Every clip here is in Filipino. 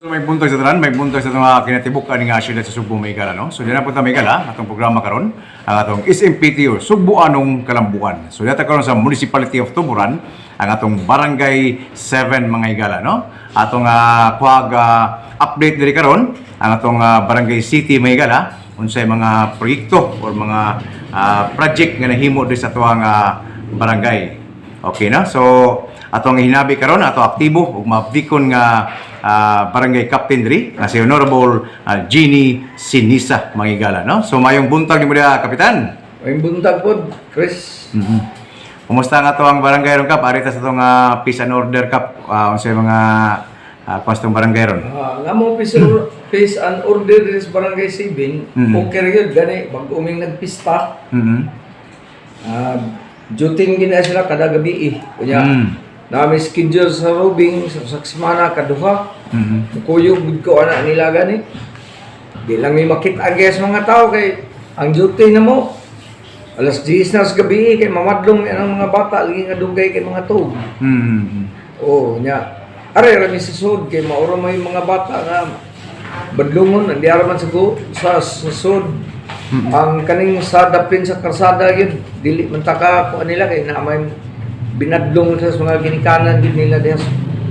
May buntag sa tanan, may buntag sa mga kinatibukan nga siyudad sa Subo, Maygala, no? So, diyan na punta Maygala, atong programa karon ang atong SMPTO, Subo Anong Kalambuan. So, dito karon sa Municipality of Tuburan, ang atong Barangay 7 mga Higala, no? Atong update diri karon ang atong Barangay City Maygala, unsay mga proyekto or mga project nga nahimo diri sa tuwang barangay. Okay na? So, atong hinabi karon ato aktibo ug maabdikon nga Barangay Captain diri nga si Honorable Jeannie Sinisa Mangigala, no? So mayong buntag nimo dia, Kapitan. Mayong buntag pod, Chris. Kumusta nga to ang barangay ron, Kap? Ari ta sa tong peace and order, Kap. Unsay mga kustong barangay ron? Nga mo peace and order din sa Barangay 7. Okay ra gyud gani bag uming nagpista. Juting gina sila kada gabi kunya. Na may schedule sa robing sa semana kaduha. Kuyog gud ko ana nila gani. Di lang may makita sa mga tao kay ang duty na mo alas 10 na sa gabi kay mamadlong ang mga bata lagi nga dugay kay mga tuog. Oh, nya. Are ra mi sud kay mauro may mga bata nga badlongon di ara man sa sud. Ang kaning sa dapin sa karsada gyud dili man taka ko nila kay na may binadlong sa mga ginikanan din nila diha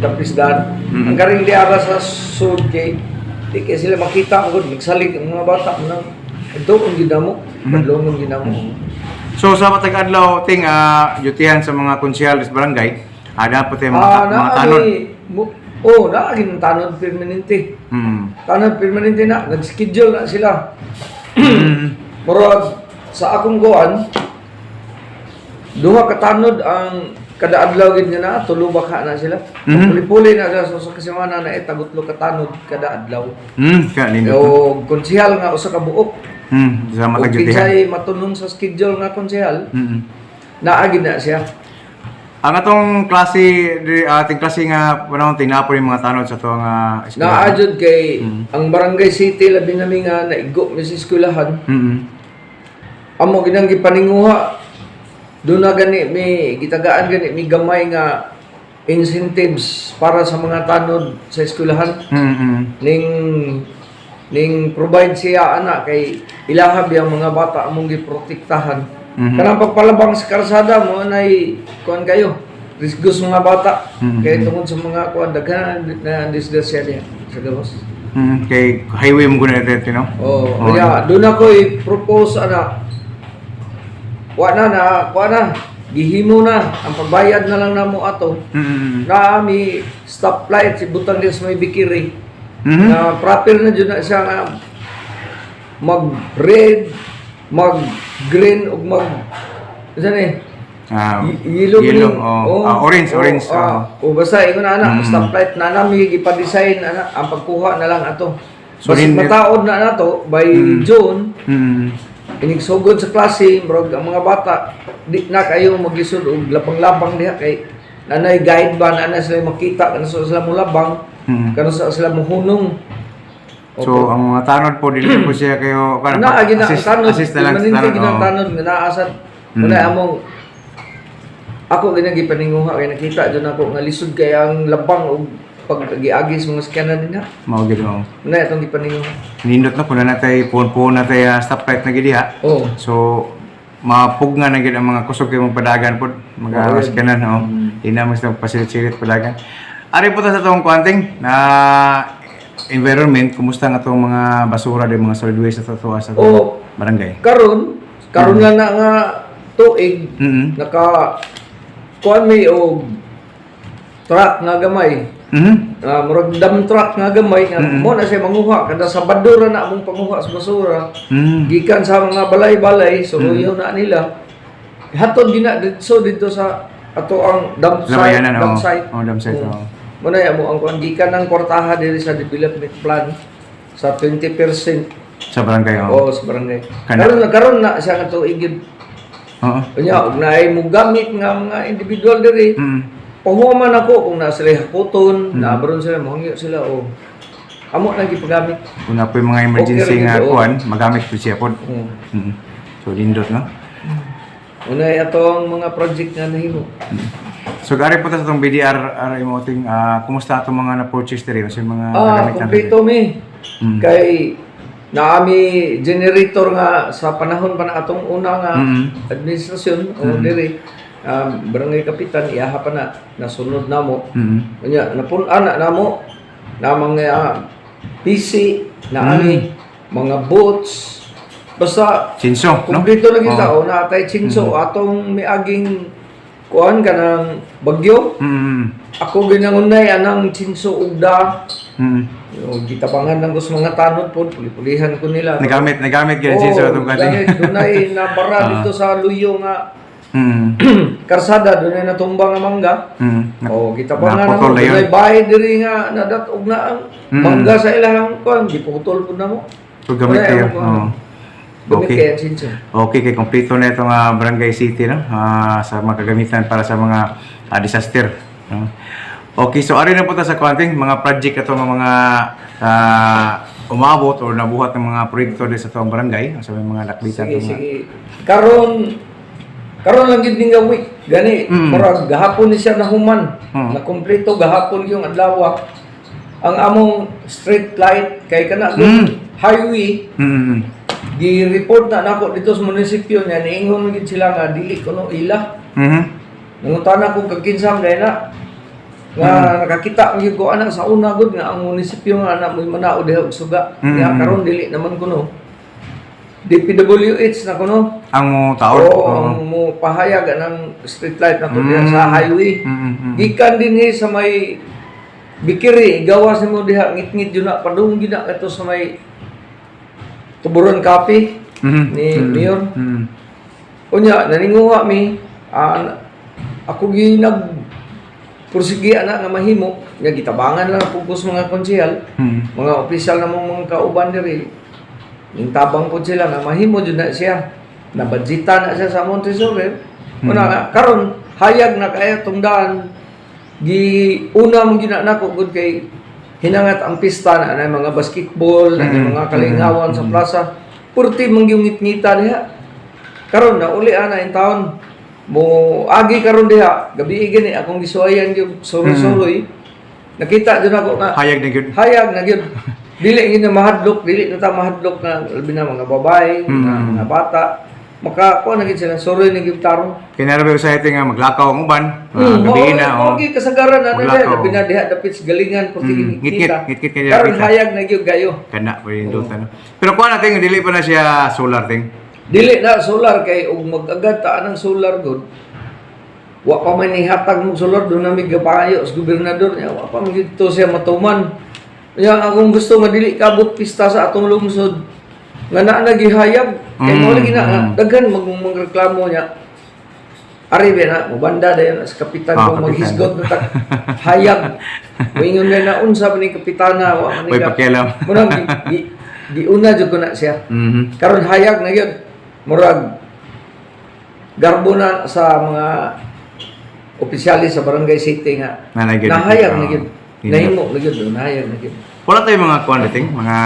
dapisdan. Ang garing di ara sa sud kay di kay sila makita gud nagsalig ang mga bata nang doon ginamo badlongon ginamo. So sa matag adlaw ting yutihan sa mga konsyal sa barangay, ada po tay mga tanod. Naagin tanod permanente. Tanod permanente na nag-schedule na sila. Murag sa akong kuan duha ka tanod ang kada adlaw gid na tulo baka na sila. Puli-puli na sa kasimana na tagutlo ka tanod kada adlaw. O konsehal nga usa ka buok. Sa matag yutihan. Kinsay matunong sa schedule nga konsehal. Naagid na siya. Ang atong klase ating klase nga panahon tinapo yung mga tanod sa tuwang eskwelahan. Naadjud kay ang Barangay City labi nami nga naigo mi sa eskwelahan. Amo ginang gipaninguha doon na gani may gitagaan gani may gamay nga incentives para sa mga tanod sa eskwelahan. Ning provide siya ana kay ilahab yang mga bata among giprotektahan. Kanang pagpalabang sa karsada mo nay kuan kayo risgos mga bata kay tungod sa mga kuan daghan na disgrasya niya sa gawas. Kay highway mo guna dito, no? Kaya doon ako i-propose ana kuan na gihimo na ang pagbayad na lang namo ato. Na mi stoplight si butang dis may bikiri. Na proper na jud na siya nga mag-red, mag-green ug yellow, orange. Basta ingon na ana stoplight na nami gipa-design ana ang pagkuha na lang ato. So mataod na nato by June. Inigsugod sa klase murag ang mga bata di na kayo magisud og lapang-lapang diha kay nanay guide ba na sila makita kana sila mo labang kana sila mo hunong. So ang mga tanod po dili po siya kayo assist na lang tanod nga naasad wala among ako ginagi paninguha kay nakita jud ako nga lisod kay ang labang og pag giagis mga scanner din ha. Mao gid mo. Na itong gipaninguha. Nindot na puna natay phone na tay stoplight na gid diha. So mapugna na gid ang mga kusog kay mong padagan pod mga scanner Di na mas pasilit-silit padagan. Ari po ta sa tong kwanting na environment, kumusta nga itong mga basura din, mga solid waste sa barangay? Karon nga na nga tuig, naka kuan may og truck nga gamay. Murag dump truck nga gamay nga mo na siya manguha kada Sabado ra na among panguha sa basura. Gikan sa mga balay-balay, suluyo na nila. Hatod gina dito sa ato ang dump site. Muna mo ang kuan gikan ng kortaha diri sa development plan sa 20% sa barangay. Sa barangay. Karon na siya nga tuig gyud. Kunya og naay mo gamit nga mga individual diri. Pahuman ako kung na sila hakuton, nabron sila mohangyo sila amo na gipagamit. Kung na po mga emergency nga kuan, magamit po siya pod. So lindot no. Unay atong mga project nga nahimo. So gari po ta sa itong BDR mo ting kumusta itong mga na-purchase diri kasi mga nagamit na Kompleto mi. Kay naami generator nga sa panahon pa na atong una nga administrasyon o diri barangay kapitan iyaha pa na nasunod namo. Unya napun-ana namo na mga PC na ani mga boats basta Chinso, no? kompleto na kita o natay chinso atong miaging kuan ka ng bagyo. Ako ginangunay anang chinso ugda. Gitabangan ng gusto mga tanod po, pulipulihan ko nila. Nagamit gyud chinso itong dahil kating. dunay nabara dito sa luyo nga karsada, dunay natumba nga mangga. Gitabangan Naputol ng na yun. dunay bahay diri nga nadatog na ang mangga sa ilang kuan, giputol po na mo. So gamit kayo. Gamit Okay. kaya chinso. Okay, kay kompleto na itong Barangay City, no? Sa mga kagamitan para sa mga disaster. No? Okay, so ari na po ta sa konting mga project ito mga umabot o nabuhat ng mga proyekto din sa itong barangay, sa mga lakbitan. Sige. Karon lang gid ning week. Gani, murag gahapon ni siya nahuman. Na kompleto gahapon yung adlaw. Ang among street light kay kana highway gi-report na nako dito sa munisipyo niya niingon gid sila nga dili kuno ila. Nangutana ko kag kinsam dai na nga nakakita ang ko anak sa una gud nga ang munisipyo nga anak mo manao diha og suga. Kaya karon dili naman kuno. DPWH na kuno. Ang mo taon. Ang mo pahayag ng street light na to diha sa highway. Gikan dinhi sa may Bikiri, gawas mo diha ngit-ngit yun na padung gina ito sa may Tuburon Cafe ni Mayor. Unya naninguha mi ako ginag pursige ana nga mahimo nya gitabangan lang pugos mga konsehal, mga opisyal na mga kauban diri. Ning tabang po sila nga mahimo jud na siya. Nabadjita na siya sa Montessori. Una nga karon hayag na kaya tungdaan una mong ginanako gud kay hinangat ang pista na mga basketball, mga kalingawan sa plaza. Purti mong ngit-ngita diha. Karon na uli ana in town mo agi karon diha gabi gani akong gisuayan gyud suroy-suroy. Nakita jud ako nga Hayag na gyud. hayag na gyud. Dili gid na mahadlok, dili na ta mahadlok na labi na mga babae, mga bata. Maka na gid sila suroy ni gyud tarong. Kinarabi ko sa ito nga maglakaw ang uban. Gabi na. Okay, kasagaran na Maglakaw. nila. Labi na diha dapit sa galingan. Ngit-ngit kayo Karon nakita. hayag na gyud gayo. Kana po yung luta, no? Pero kuha natin, dili pa na siya solar thing. Dili na solar kay ug mag-agad ta anang solar good. Wa pa man ihatag mo solar do na mi gapayo sa gobernador niya. Wa pa man gito siya matuman. Yang akong gusto nga dili kabot pista sa atong lungsod. Nga na nagihayag kay mo lagi na daghan magreklamo niya. Ari ba na mubanda dayon sa kapitan ko kapitan. maghisgot na tag hayag. Moingon na unsa ba ni kapitana wa man May pakialam. Murag di una jud ko na siya. Karon hayag na gyud. Murag garbo na sa mga opisyalis sa Barangay City nga nahayag na gyud. Nahimo na gyud, nahayag na gyud. Wala tayong mga kuha natin, mga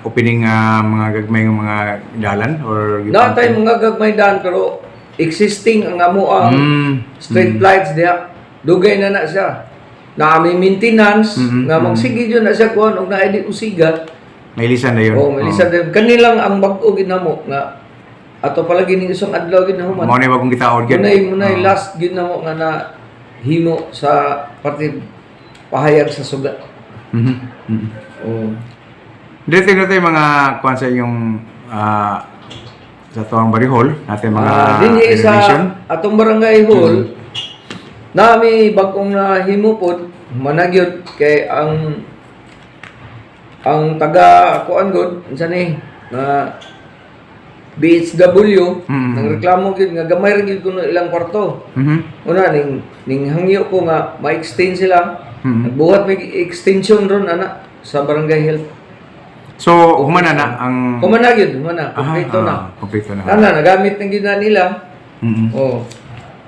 opening mga gagmay ng mga dalan or Na tayo mga gagmay daan pero existing ang amo ang street lights diha. Dugay na siya. Na may maintenance nga magsige jud na siya kuan og naay di usiga. may lisan na yun. May lisan din. Kanilang ang bag-o ginamo nga ato pala gining isang adlaw gid na human. Mao ni bagong kita organ. Munay last gid namo nga na himo sa pati pahayag sa suga. Dito natin mga kuan sa yung sa tuwang barihol, natin mga dinhi renovation. sa atong barangay hall nami bag-ong na himo pod managyod kay ang taga kuan gud unsa ni BHW nang reklamo gid nga gamay ra gid kuno ilang kwarto. Una ning hangyo ko nga ma-extend sila. Nagbuhat may extension ron ana sa barangay health. So, humana na ang Humana gyud, humana. Kompleto na. Kompleto na. Ana nagamit ng gina nila. Oh.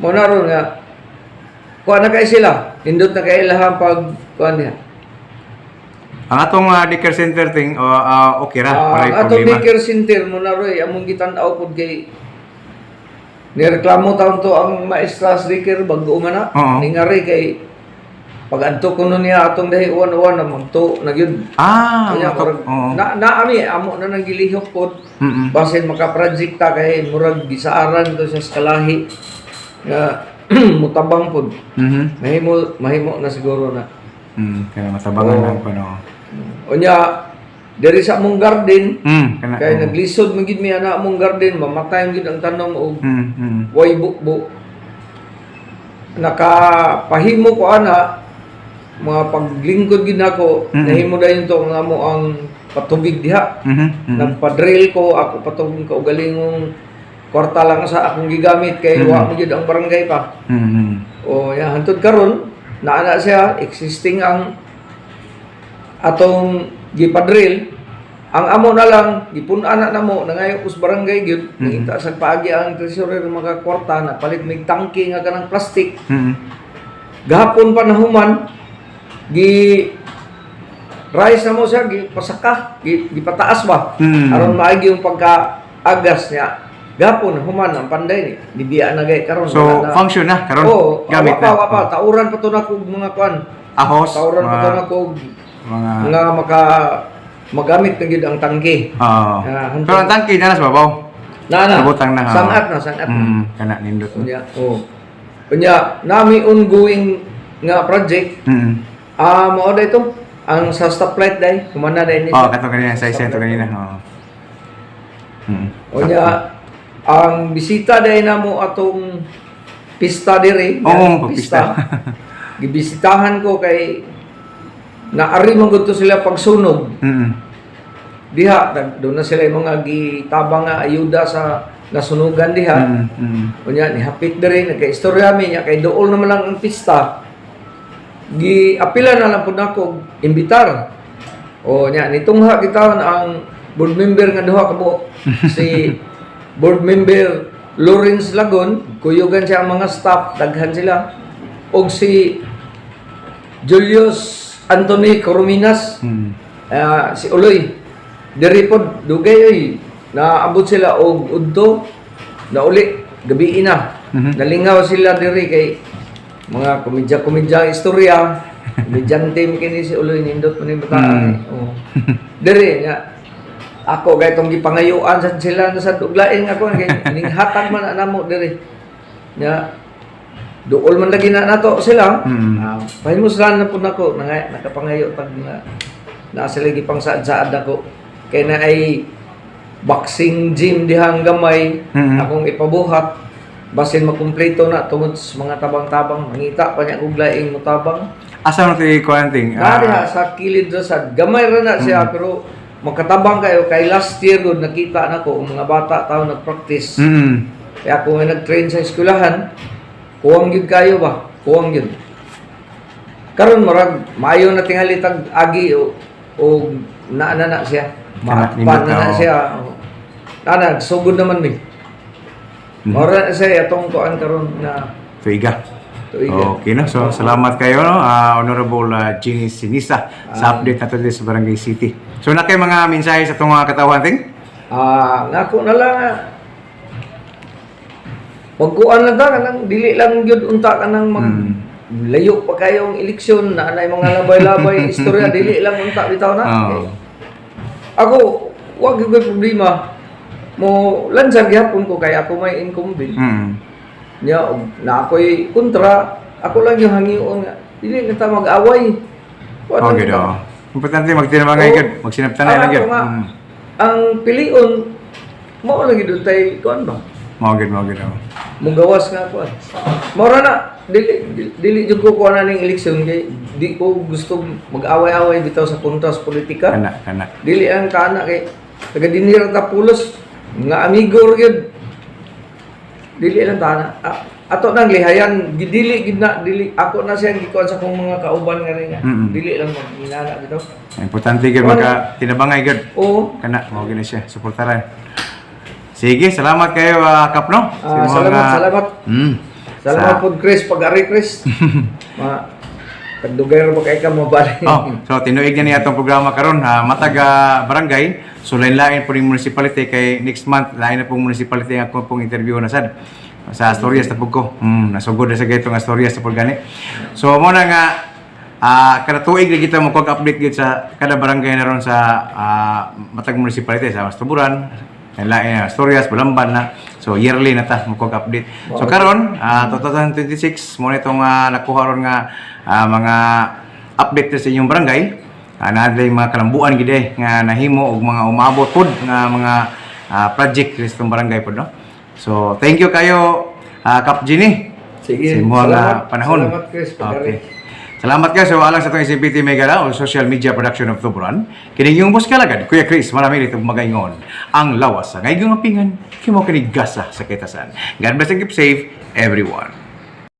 Mo na ron nga kuha na kay sila. Indot na kay ilahang pag kuha niya. Ang atong daycare center thing okay ra, Ang walay atong problema. daycare center mo na roy among gitan-aw pod kay nireklamo taon to ang maestra sticker bago man na. Oo. Ningari kay pag adto kuno niya atong dahi uwan-uwan na magto na gyud. Kanya matok. Oo. na ami amo na nang gilihok pod. Mm-mm. Basin maka-project ta kay murag gisaaran to sa skalahi. Nga mutabang pod. Mhm. Mahimo na siguro na. Kaya matabangan Oo. lang ko, no? Unya diri sa among garden Kana. kay naglisod man gid mi ana among garden mamatay gid ang tanom og Mm. way bukbo. Nakapahimo ko ana mga paglingkod gid nako nahimo dayon to nga mo ang patubig diha. Nagpa-drill ko ako patong kaugalingong kwarta lang sa akong gigamit kay wa mo gid ang barangay pa. O ya hantod karon naana siya existing ang atong gipadrill. Ang amo na lang gipun-an na mo nangayo us barangay gyud nangita sa paagi ang treasurer mga kwarta na palit mig tangke nga kanang plastic. Gahapon pa nahuman gi rice na mo siya gipasaka gipataas ba aron maagi yung pagka-agas niya. Gapon human ang panday ni biya na gay karon. So, function na karon. Gamit na. Wa pa tauran pa to na kog mga kwan. Ahos. Tauran pa to na kog Mga... nga magamit na gyud ang tangke. Pero ang tangke na sa babaw. Nabutang na. Sangat na. Kana nindot. Unya, Unya, nami ongoing nga project. Mao da ito ang sa stoplight day, kumana day ni. Kato kanina sa isento kanina. Unya, ang bisita day namo atong pista diri. Pista. Gibisitahan ko kay naari man gud to sila pagsunog. Diha doon na sila yung mga gitabang nga ayuda sa nasunugan diha. Unya ni hapit diri nagka-istorya mi nya kay dool naman lang ang pista. Giapila na lang pud nako imbitar. O nya nitungha kita ang board member nga duha ka buok si board member Lawrence Lagon, kuyugan siya ang mga staff, daghan sila. Og si Julius Anthony Corominas, si Uloy. Diri pod dugay oy naabot sila og udto na uli gabi na. Nalingaw sila diri kay mga komedya istorya. Medyante mi kini si Uloy nindot man ni bataan. Diri nga ako kay tong gipangayuan sa sila sa duglain ako kay ninghatag man namo diri. Nya duol man lagi na nato sila. Pahimuslan na pud nako nakapangayo pag na sila gipangsaad-saad ako. Kay na ay boxing gym dihang gamay akong ipabuhat basin makumpleto na tungod sa mga tabang-tabang mangita pa niya og laing mo tabang. Asa mo ti kuanting? Diha sa kilid ra sad gamay ra na siya pero magkatabang kayo kay last year gud nakita nako ang mga bata taw nagpractice. Kaya ako nga nag-train sa eskwelahan, kuwang gyud kayo ba? Kuwang gyud. Karon marag maayo na tingali tag agi o na siya. Maatpan na siya. Sugod naman mi. Mora na siya atong kuan karon na Tuiga. tuiga. Okay na. So, salamat kayo, no? Honorable Jeannie Sinisa sa update nato dito sa Barangay City. So, na kayo mga mensahe sa itong mga katawan, ting? Nako na lang pagkuan lang ta kanang dili lang gyud unta kanang layo pa kayong eleksyon na anay mga labay-labay istorya dili lang unta bitaw na. Ako wag gyud problema mo lansag gyapon ko kay ako may incumbent. Nya na ako'y kontra, ako lang yung hangion nga dili na ta mag-away. Okay daw. Importante magtinamangay gyud, magsinabtanay lang gyud. Ang pilion mao lagi dun tay kuan ba? Mao gyud daw. Mugawas nga ko. Mora na dili jud ko kuha na ning eleksyon kay di ko gusto mag-away-away bitaw sa kontras politika. Kana. Dili ang kana kay taga dinira ta pulos nga amigo gyud. Dili lang tana. Ato nang lihayan gidili gid na dili ako na siya gikuan sa kong mga kauban nga rin nga. Dili lang maginana bitaw. Importante gyud maka tinabangay gyud. Oo. Kana mao gyud siya suportaran. Sige, salamat kayo, Kapno. Salamat. Salamat po, Chris. Pag-ari, Chris. Pagdugay rin ba kayo ka mabalik. So, tinuig na niya itong programa karon matag barangay. So, lain-lain po ng municipality kay next month, lain na pong municipality ang akong pong interview na sad. sa Asturias tapog ko. Nasugod na sa gaytong Asturias tapog gani. So mo na nga kada tuig na kita mo update gid sa kada barangay na ron sa matag municipality sa Mastuburan, lain Asturias, Balamban na. So yearly na ta mo update. So karon 2026 mo na itong nakuha ron nga mga update sa inyong barangay. Naadlay mga kalambuan gid nga nahimo og mga umabot pod nga mga project sa itong barangay pod, no. So thank you kayo Kap Ginny. Sige. Sa imong panahon. Salamat, Chris. Okay. Salamat kayo sa alang sa itong SMPT Megala o Social Media Production of Tuburan. Kining yung boss kalagad, Kuya Chris, marami rito magaingon. Ang lawas sa ngayon pingan, kimo kinig gasa sa kitasan. God bless and keep safe, everyone.